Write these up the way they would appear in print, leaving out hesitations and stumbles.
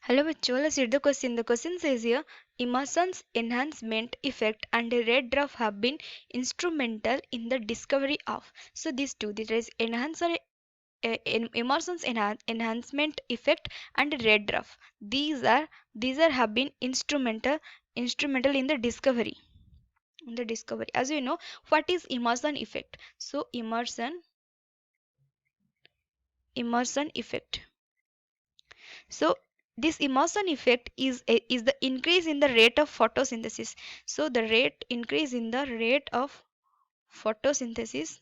Hello, bachcho. Let's read the question. The question says here, Emerson's enhancement effect and red dwarf have been instrumental in the discovery of. So these two, there is Emerson's enhancement effect and red dwarf. These are have been instrumental in the discovery. As you know, what is Emerson effect? So Emerson effect. So this Emerson effect is the increase in the rate of photosynthesis. So the rate increase in the rate of photosynthesis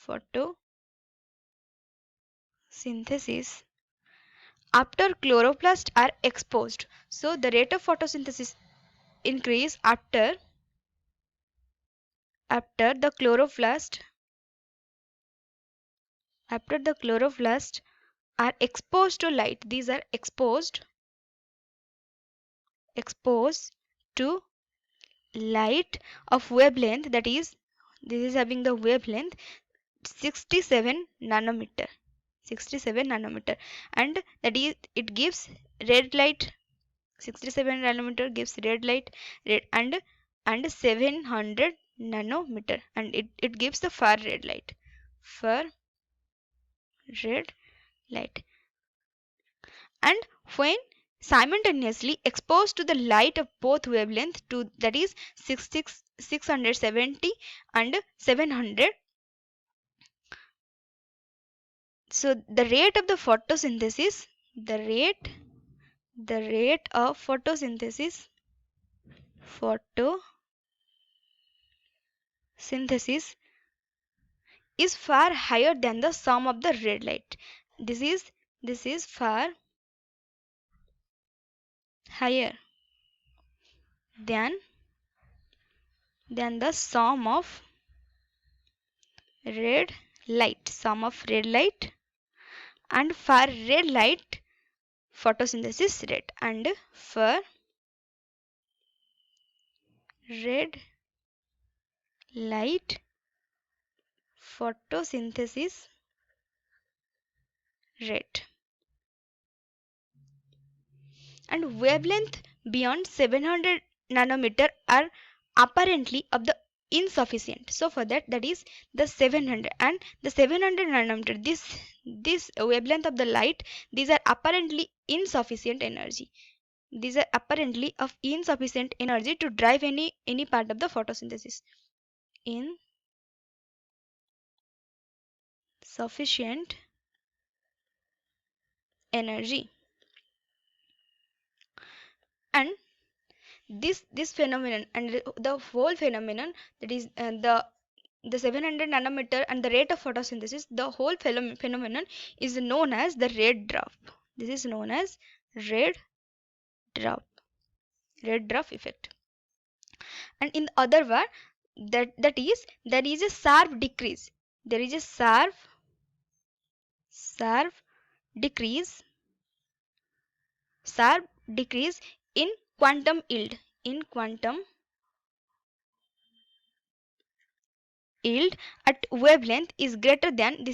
photosynthesis after chloroplasts are exposed. So the rate of photosynthesis increase after the chloroplast are exposed to light. These are exposed to light of wavelength, that is, this is having the wavelength 67 nanometer 67 nanometer, and that is it gives red light. 67 nanometer gives red and 700 nanometer, and it gives the far red light. And when simultaneously exposed to the light of both wavelength, to that is 670 and 700, so the rate of the photosynthesis the rate of photosynthesis is far higher than the sum of the red light. This is far higher than the sum of red light and far red light photosynthesis rate, and for red light photosynthesis rate, and wavelength beyond 700 nanometer are apparently of the insufficient. So for that is the 700 and the 700 nanometer, this wavelength of the light, these are apparently insufficient energy. These are apparently of insufficient energy to drive any part of the photosynthesis. Insufficient energy. And this phenomenon and the whole phenomenon, that is the 700 nanometer and the rate of photosynthesis, the whole phenomenon is known as the red dwarf. This is known as red dwarf effect. And in the other word, that is there is a sharp decrease decrease in quantum yield at wavelength is greater than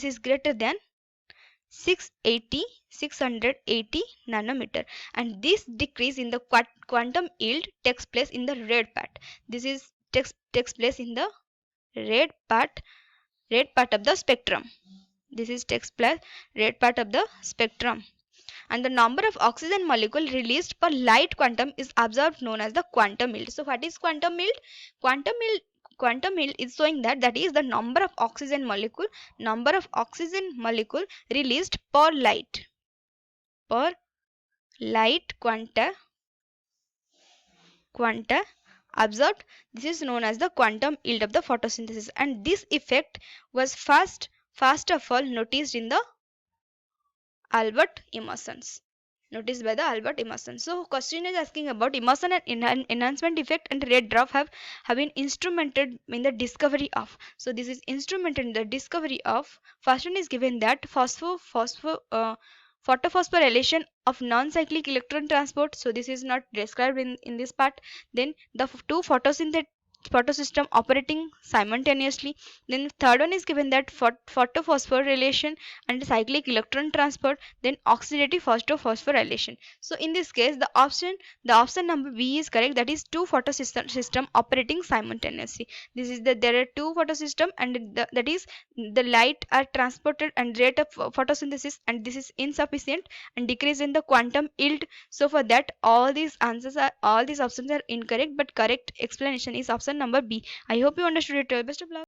680 nanometer, and this decrease in the quantum yield takes place in the red part. This is takes place in the red part of the spectrum. This is takes place red part of the spectrum, and the number of oxygen molecule released per light quantum is observed, known as the quantum yield. So what is quantum yield? Quantum yield is showing that is the number of oxygen molecule released per light quanta observed. This is known as the quantum yield of the photosynthesis, and this effect was first of all noticed in the Albert Emerson's. Noticed by the Albert Emerson. So question is asking about Emerson and enhancement effect and red dwarf have been instrumented in the discovery of. So this is instrumented in the discovery of. First one is given that photophosphorylation of non-cyclic electron transport. So this is not described in this part. Then the two photosystem operating simultaneously. Then the third one is given that photophosphorylation and cyclic electron transport, then oxidative photophosphorylation. So in this case the option number B is correct, that is two photosystem operating simultaneously. This is that there are two photosystem and that is the light are transported and rate of photosynthesis, and this is insufficient and decrease in the quantum yield. So for that all these options are incorrect, but correct explanation is option number B. I hope you understood it. Best of luck.